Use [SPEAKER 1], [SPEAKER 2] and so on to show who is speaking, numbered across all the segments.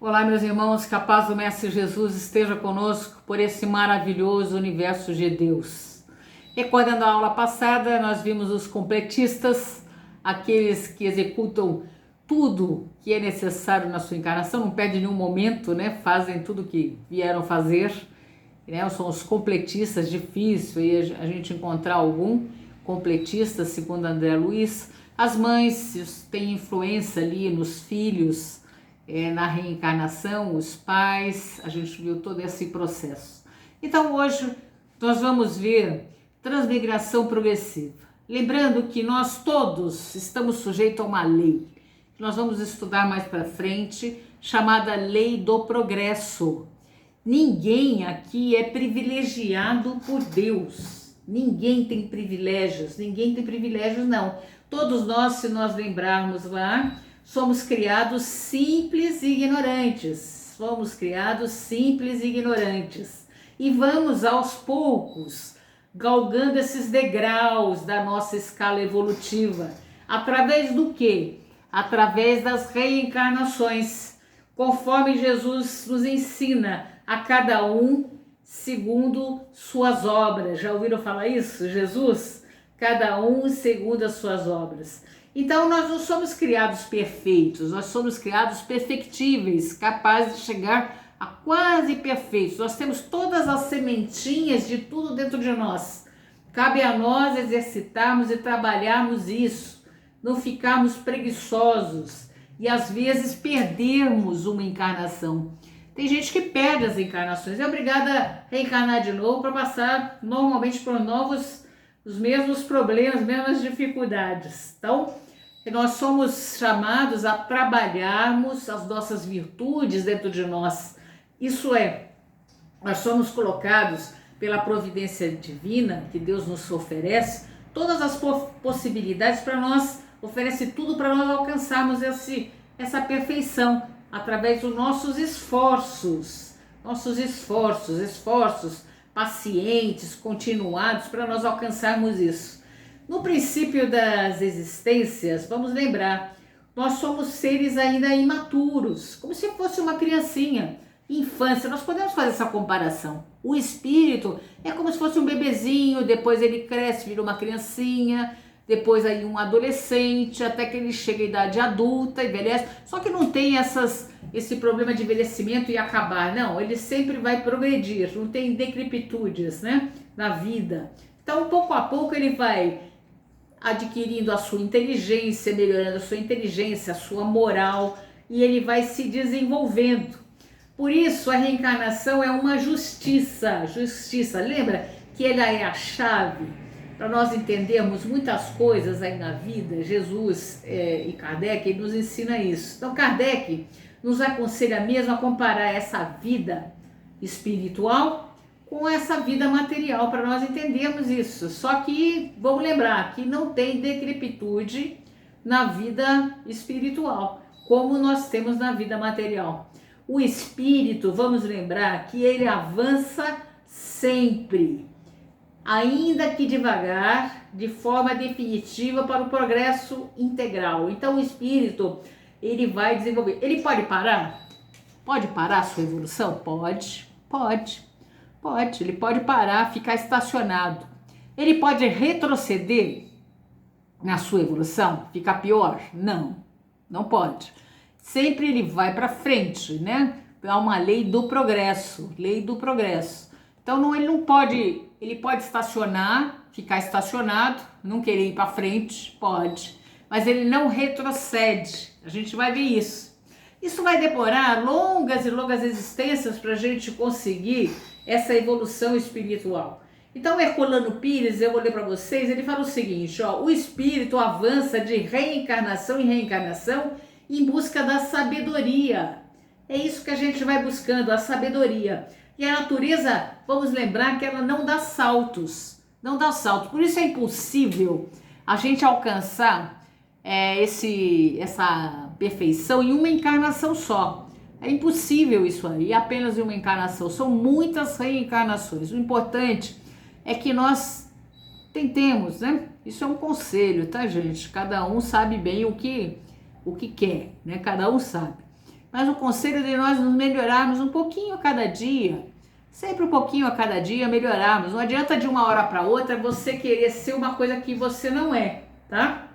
[SPEAKER 1] Olá, meus irmãos, que a paz do Mestre Jesus esteja conosco por esse maravilhoso universo de Deus. Recordando a aula passada, nós vimos os completistas, aqueles que executam tudo que é necessário na sua encarnação, não perdem nenhum momento, né? Fazem tudo que vieram fazer, né? São os completistas, difícil aí a gente encontrar algum completista, segundo André Luiz. As mães têm influência ali nos filhos, na reencarnação, os pais, a gente viu todo esse processo. Então hoje nós vamos ver transmigração progressiva. Lembrando que nós todos estamos sujeitos a uma lei, que nós vamos estudar mais para frente, chamada lei do progresso. Ninguém aqui é privilegiado por Deus. Ninguém tem privilégios não. Todos nós, se nós lembrarmos lá, somos criados simples e ignorantes. E vamos aos poucos galgando esses degraus da nossa escala evolutiva. Através do quê? Através das reencarnações, conforme Jesus nos ensina, a cada um segundo suas obras. Já ouviram falar isso? Jesus? Cada um segundo as suas obras. Então nós não somos criados perfeitos, nós somos criados perfectíveis, capazes de chegar a quase perfeitos. Nós temos todas as sementinhas de tudo dentro de nós. Cabe a nós exercitarmos e trabalharmos isso, não ficarmos preguiçosos e às vezes perdermos uma encarnação. Tem gente que perde as encarnações, é obrigada a reencarnar de novo para passar normalmente por os mesmos problemas, as mesmas dificuldades. Então, nós somos chamados a trabalharmos as nossas virtudes dentro de nós. Isso é, nós somos colocados pela providência divina que Deus nos oferece, todas as possibilidades para nós, oferece tudo para nós alcançarmos essa perfeição, através dos nossos esforços pacientes, continuados, para nós alcançarmos isso. No princípio das existências, vamos lembrar, nós somos seres ainda imaturos, como se fosse uma criancinha, infância, nós podemos fazer essa comparação. O espírito é como se fosse um bebezinho, depois ele cresce, vira uma criancinha, depois aí um adolescente, até que ele chega à idade adulta, envelhece, só que não tem esse problema de envelhecimento e acabar, não, ele sempre vai progredir, não tem decrepitudes, né, na vida. Então, pouco a pouco ele vai adquirindo a sua inteligência, melhorando a sua inteligência, a sua moral, e ele vai se desenvolvendo. Por isso, a reencarnação é uma justiça, lembra que ela é a chave para nós entendermos muitas coisas aí na vida. Jesus e Kardec, ele nos ensina isso. Então Kardec nos aconselha mesmo a comparar essa vida espiritual com essa vida material, para nós entendermos isso. Só que vamos lembrar que não tem decrepitude na vida espiritual, como nós temos na vida material. O espírito, vamos lembrar que ele avança sempre, ainda que devagar, de forma definitiva para o progresso integral. Então o espírito, ele vai desenvolver. Ele pode parar? Pode parar a sua evolução? Pode. Ele pode parar, ficar estacionado. Ele pode retroceder na sua evolução, ficar pior? Não pode. Sempre ele vai para frente, né? Há uma lei do progresso. Então ele pode estacionar, ficar estacionado, não querer ir para frente, pode, mas ele não retrocede. A gente vai ver isso. Isso vai demorar longas e longas existências para a gente conseguir essa evolução espiritual. Então Herculano Pires, eu vou ler para vocês, ele fala o seguinte, o espírito avança de reencarnação em reencarnação em busca da sabedoria. É isso que a gente vai buscando, a sabedoria. E a natureza, vamos lembrar que ela não dá saltos. Por isso é impossível a gente alcançar essa perfeição em uma encarnação só. É impossível isso aí, apenas em uma encarnação. São muitas reencarnações. O importante é que nós tentemos, né? Isso é um conselho, tá, gente? Cada um sabe bem o que quer, né? Cada um sabe. mas o conselho de nós nos melhorarmos um pouquinho a cada dia, sempre um pouquinho a cada dia melhorarmos. Não adianta de uma hora para outra você querer ser uma coisa que você não é, tá?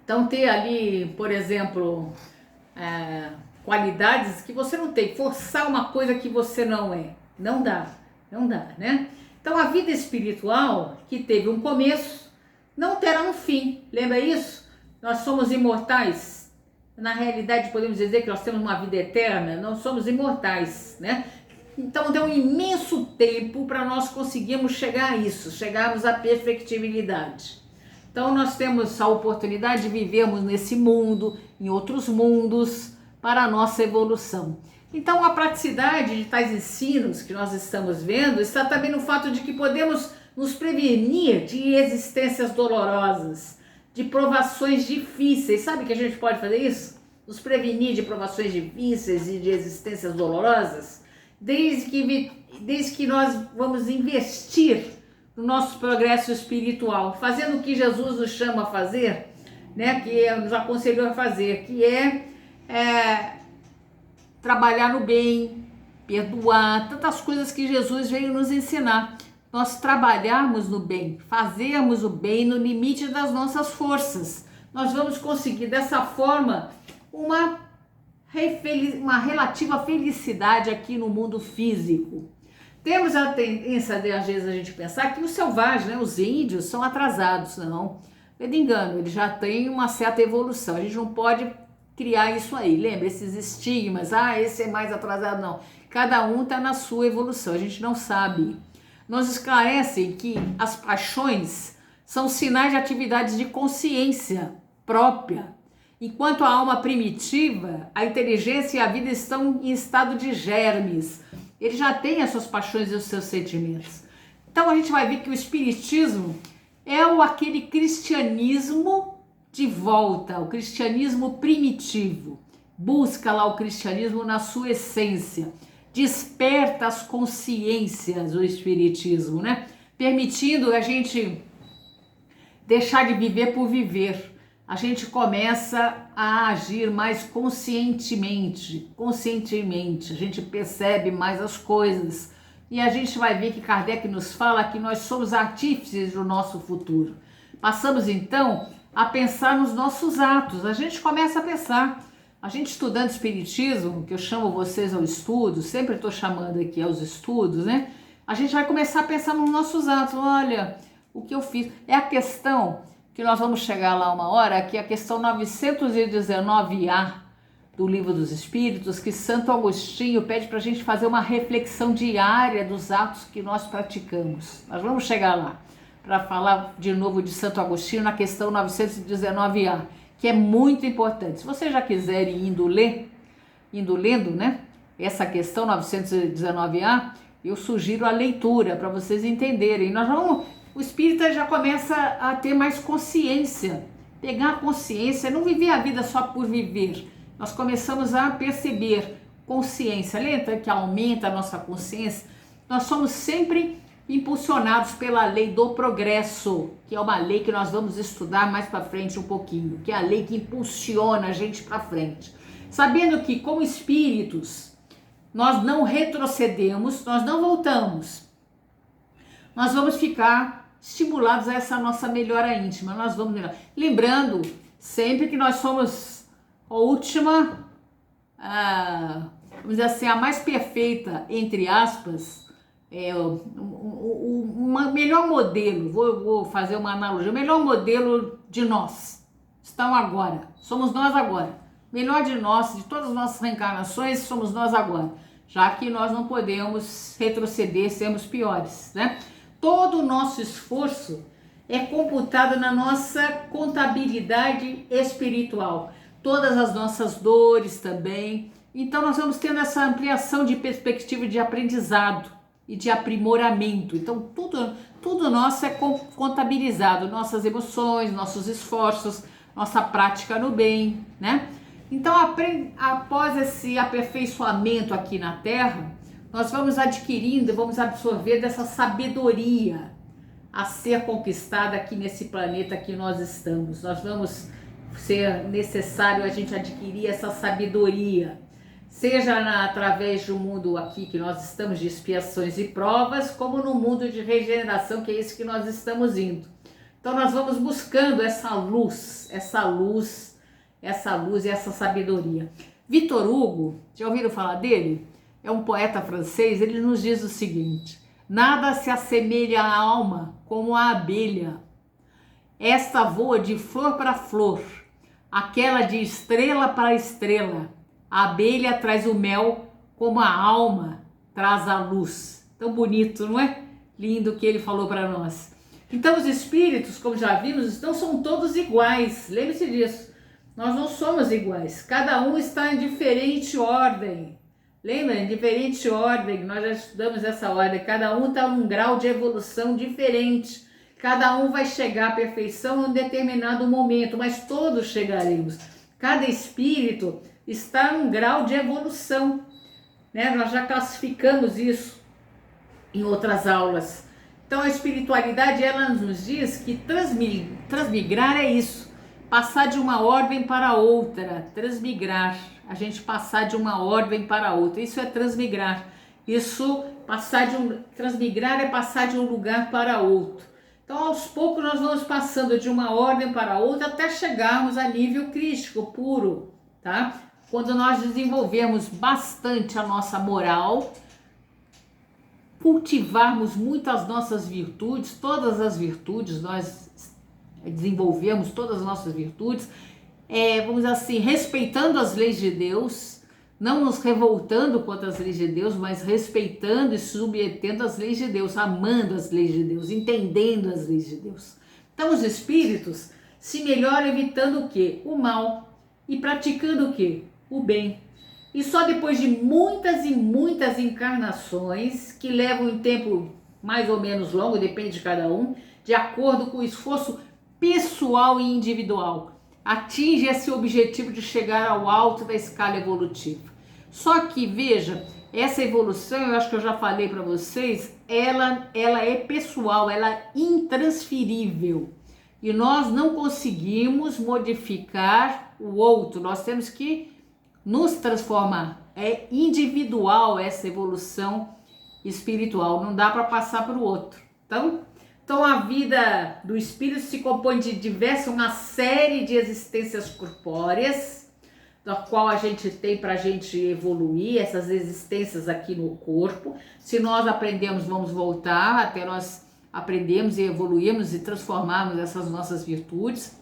[SPEAKER 1] Então ter ali, por exemplo, qualidades que você não tem, forçar uma coisa que você não é, não dá, né? Então a vida espiritual que teve um começo não terá um fim, lembra isso? Nós somos imortais, na realidade podemos dizer que nós temos uma vida eterna, nós somos imortais, né? Então deu um imenso tempo para nós conseguirmos chegar a isso, chegarmos à perfectibilidade. Então nós temos a oportunidade de vivermos nesse mundo, em outros mundos, para a nossa evolução. Então a praticidade de tais ensinos que nós estamos vendo está também no fato de que podemos nos prevenir de existências dolorosas, de provações difíceis. Sabe que a gente pode fazer isso? Nos prevenir de provações difíceis e de existências dolorosas, desde que nós vamos investir no nosso progresso espiritual, fazendo o que Jesus nos chama a fazer, né, que nos aconselhou a fazer, que é trabalhar no bem, perdoar, tantas coisas que Jesus veio nos ensinar. Nós trabalharmos no bem, fazermos o bem no limite das nossas forças. Nós vamos conseguir dessa forma uma relativa felicidade aqui no mundo físico. Temos a tendência de, às vezes, a gente pensar que os selvagens, né, os índios, são atrasados. Não, é de engano, eles já têm uma certa evolução. A gente não pode criar isso aí. Lembra, esses estigmas, esse é mais atrasado, não. Cada um está na sua evolução, a gente não sabe. Nos esclarecem que as paixões são sinais de atividades de consciência própria. Enquanto a alma primitiva, a inteligência e a vida estão em estado de germes. Ele já tem as suas paixões e os seus sentimentos. Então a gente vai ver que o espiritismo é aquele cristianismo de volta, o cristianismo primitivo. Busca lá o cristianismo na sua essência. Desperta as consciências o espiritismo, né? Permitindo a gente deixar de viver por viver. A gente começa a agir mais conscientemente, a gente percebe mais as coisas e a gente vai ver que Kardec nos fala que nós somos artífices do nosso futuro. Passamos então a pensar nos nossos atos, a gente começa a pensar, a gente estudando espiritismo, que eu chamo vocês ao estudo, sempre estou chamando aqui aos estudos, né? A gente vai começar a pensar nos nossos atos, olha, o que eu fiz, é a questão que nós vamos chegar lá uma hora, que é a questão 919A do Livro dos Espíritos, que Santo Agostinho pede para a gente fazer uma reflexão diária dos atos que nós praticamos. Nós vamos chegar lá para falar de novo de Santo Agostinho na questão 919A, que é muito importante. Se vocês já quiserem indo lendo, né, essa questão 919A, eu sugiro a leitura para vocês entenderem. O espírita já começa a ter mais consciência, pegar a consciência, não viver a vida só por viver. Nós começamos a perceber consciência lenta, que aumenta a nossa consciência. Nós somos sempre impulsionados pela lei do progresso, que é uma lei que nós vamos estudar mais para frente um pouquinho, que é a lei que impulsiona a gente para frente. Sabendo que, como espíritos, nós não retrocedemos, nós não voltamos. Nós vamos ficar estimulados a essa nossa melhora íntima, nós vamos melhorar. Lembrando sempre que nós somos a última, vamos dizer assim, a mais perfeita, entre aspas, o melhor modelo, vou fazer uma analogia, o melhor modelo de nós, estão agora, somos nós agora, melhor de nós, de todas as nossas reencarnações, somos nós agora, já que nós não podemos retroceder, sermos piores, né? Todo o nosso esforço é computado na nossa contabilidade espiritual. Todas as nossas dores também. Então nós vamos tendo essa ampliação de perspectiva de aprendizado e de aprimoramento. Então tudo nosso é contabilizado. Nossas emoções, nossos esforços, nossa prática no bem, né? Então após esse aperfeiçoamento aqui na Terra, nós vamos adquirindo, vamos absorver dessa sabedoria a ser conquistada aqui nesse planeta que nós estamos. Nós vamos ser necessário a gente adquirir essa sabedoria, seja através do mundo aqui que nós estamos de expiações e provas, como no mundo de regeneração, que é isso que nós estamos indo. Então nós vamos buscando essa luz e essa sabedoria. Victor Hugo, já ouviram falar dele? É um poeta francês, ele nos diz o seguinte: nada se assemelha à alma como a abelha. Esta voa de flor para flor, aquela de estrela para estrela. A abelha traz o mel como a alma traz a luz. Tão bonito, não é? Lindo que ele falou para nós. Então os espíritos, como já vimos, não são todos iguais. Lembre-se disso. Nós não somos iguais. Cada um está em diferente ordem. Lembra? Em diferente ordem. Nós já estudamos essa ordem. Cada um está num grau de evolução diferente. Cada um vai chegar à perfeição em um determinado momento, mas todos chegaremos. Cada espírito está num grau de evolução, né? Nós já classificamos isso em outras aulas. Então a espiritualidade, ela nos diz que transmigrar é isso, passar de uma ordem para outra, transmigrar, a gente passar de uma ordem para outra, isso é transmigrar. Transmigrar é passar de um lugar para outro. Então aos poucos nós vamos passando de uma ordem para outra até chegarmos a nível crístico, puro, tá? Quando nós desenvolvemos bastante a nossa moral, cultivarmos muito as nossas virtudes, todas as virtudes, nós desenvolvemos todas as nossas virtudes, vamos dizer assim, respeitando as leis de Deus, não nos revoltando contra as leis de Deus, mas respeitando e submetendo as leis de Deus, amando as leis de Deus, entendendo as leis de Deus. Então os espíritos se melhoram evitando o quê? O mal, e praticando o quê? O bem. E só depois de muitas e muitas encarnações, que levam um tempo mais ou menos longo, depende de cada um, de acordo com o esforço pessoal e individual, atinge esse objetivo de chegar ao alto da escala evolutiva. Só que, veja, essa evolução, eu acho que eu já falei para vocês, ela é pessoal, ela é intransferível. E nós não conseguimos modificar o outro, nós temos que nos transformar. É individual essa evolução espiritual, não dá para passar para o outro. Então a vida do espírito se compõe de uma série de existências corpóreas, da qual a gente tem para a gente evoluir, essas existências aqui no corpo. Se nós aprendemos, vamos voltar até nós aprendemos e evoluirmos e transformarmos essas nossas virtudes.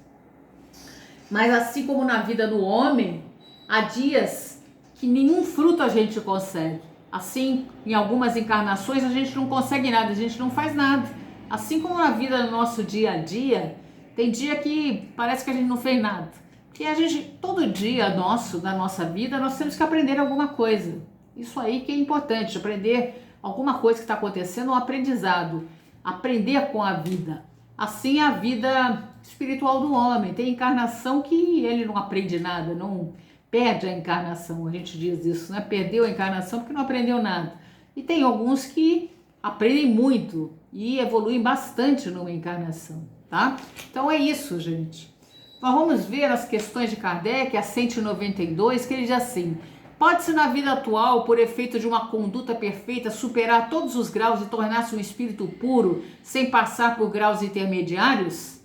[SPEAKER 1] Mas assim como na vida do homem, há dias que nenhum fruto a gente consegue. Assim, em algumas encarnações a gente não consegue nada, a gente não faz nada. Assim como na vida do nosso dia a dia, tem dia que parece que a gente não fez nada. Porque a gente, todo dia da nossa vida, nós temos que aprender alguma coisa. Isso aí que é importante, aprender alguma coisa que está acontecendo, um aprendizado. Aprender com a vida. Assim é a vida espiritual do homem. Tem encarnação que ele não aprende nada, não perde a encarnação, a gente diz isso, né? Perdeu a encarnação porque não aprendeu nada. E tem alguns que aprendem muito e evoluem bastante numa encarnação, tá? Então é isso, gente. Nós vamos ver as questões de Kardec, a 192, que ele diz assim: pode-se na vida atual, por efeito de uma conduta perfeita, superar todos os graus e tornar-se um espírito puro, sem passar por graus intermediários?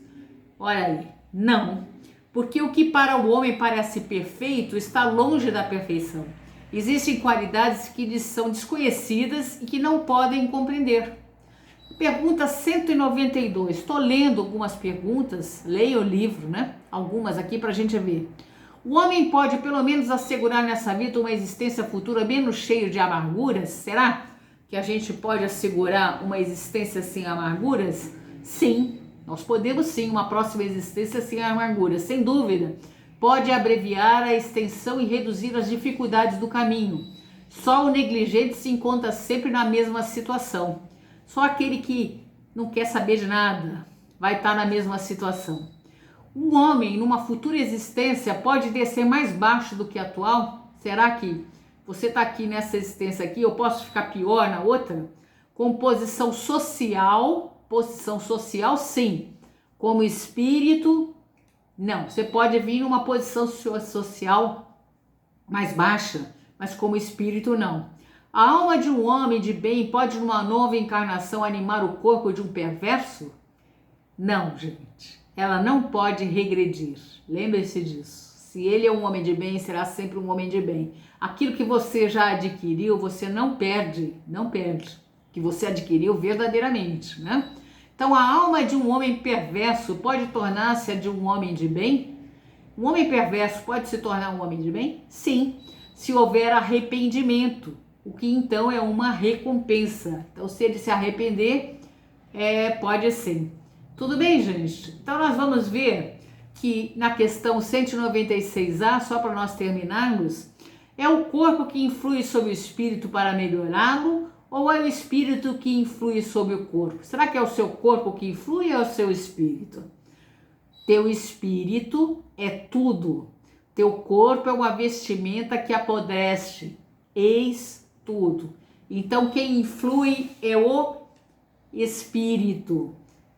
[SPEAKER 1] Olha aí, não. Porque o que para o homem parece perfeito está longe da perfeição. Existem qualidades que lhes são desconhecidas e que não podem compreender. Pergunta 192. Estou lendo algumas perguntas, leia o livro, né? Algumas aqui para a gente ver. O homem pode pelo menos assegurar nessa vida uma existência futura menos cheia de amarguras? Será que a gente pode assegurar uma existência sem amarguras? Sim, nós podemos sim, uma próxima existência sem amarguras, sem dúvida. Pode abreviar a extensão e reduzir as dificuldades do caminho. Só o negligente se encontra sempre na mesma situação. Só aquele que não quer saber de nada vai estar na mesma situação. Um homem, numa futura existência, pode descer mais baixo do que a atual? Será que você está aqui nessa existência aqui, eu posso ficar pior na outra? Com posição social, sim. Como espírito, Não, você pode vir numa posição social mais baixa, mas como espírito não. A alma de um homem de bem pode numa nova encarnação animar o corpo de um perverso? Não, gente. Ela não pode regredir. Lembre-se disso. Se ele é um homem de bem, será sempre um homem de bem. Aquilo que você já adquiriu, você não perde, que você adquiriu verdadeiramente, né? Então, a alma de um homem perverso pode tornar-se a de um homem de bem? Um homem perverso pode se tornar um homem de bem? Sim, se houver arrependimento, o que então é uma recompensa. Então, se ele se arrepender, pode ser. Tudo bem, gente? Então, nós vamos ver que na questão 196A, só para nós terminarmos, é o corpo que influi sobre o espírito para melhorá-lo ou é o espírito que influi sobre o corpo? Será que é o seu corpo que influi ou é o seu espírito? Teu espírito é tudo. Teu corpo é uma vestimenta que apodrece. Eis tudo. Então, quem influi é o espírito.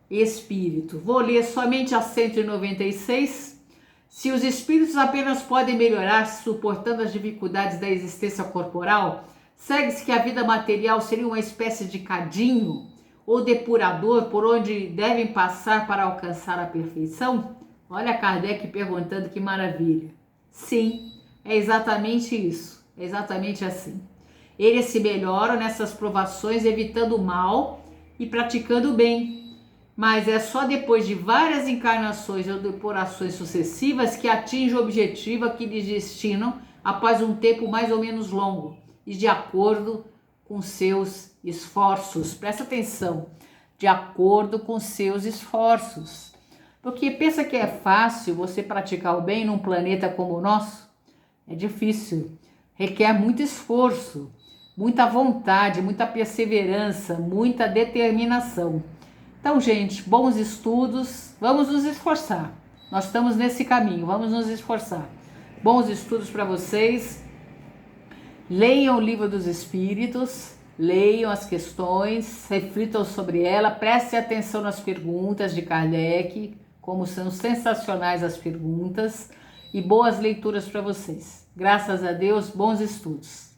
[SPEAKER 1] Espírito. Vou ler somente a 196. Se os espíritos apenas podem melhorar suportando as dificuldades da existência corporal, segue-se que a vida material seria uma espécie de cadinho ou depurador por onde devem passar para alcançar a perfeição? Olha Kardec perguntando, que maravilha. Sim, é exatamente isso. É exatamente assim. Eles se melhoram nessas provações evitando o mal e praticando o bem. Mas é só depois de várias encarnações ou depurações sucessivas que atinge o objetivo a que lhes destinam após um tempo mais ou menos longo e de acordo com seus esforços. Presta atenção, de acordo com seus esforços. Porque pensa que é fácil você praticar o bem num planeta como o nosso? É difícil, requer muito esforço, muita vontade, muita perseverança, muita determinação. Então, gente, bons estudos, vamos nos esforçar. Nós estamos nesse caminho, vamos nos esforçar. Bons estudos para vocês. Leiam o Livro dos Espíritos, leiam as questões, reflitam sobre ela, prestem atenção nas perguntas de Kardec, como são sensacionais as perguntas, e boas leituras para vocês. Graças a Deus, bons estudos.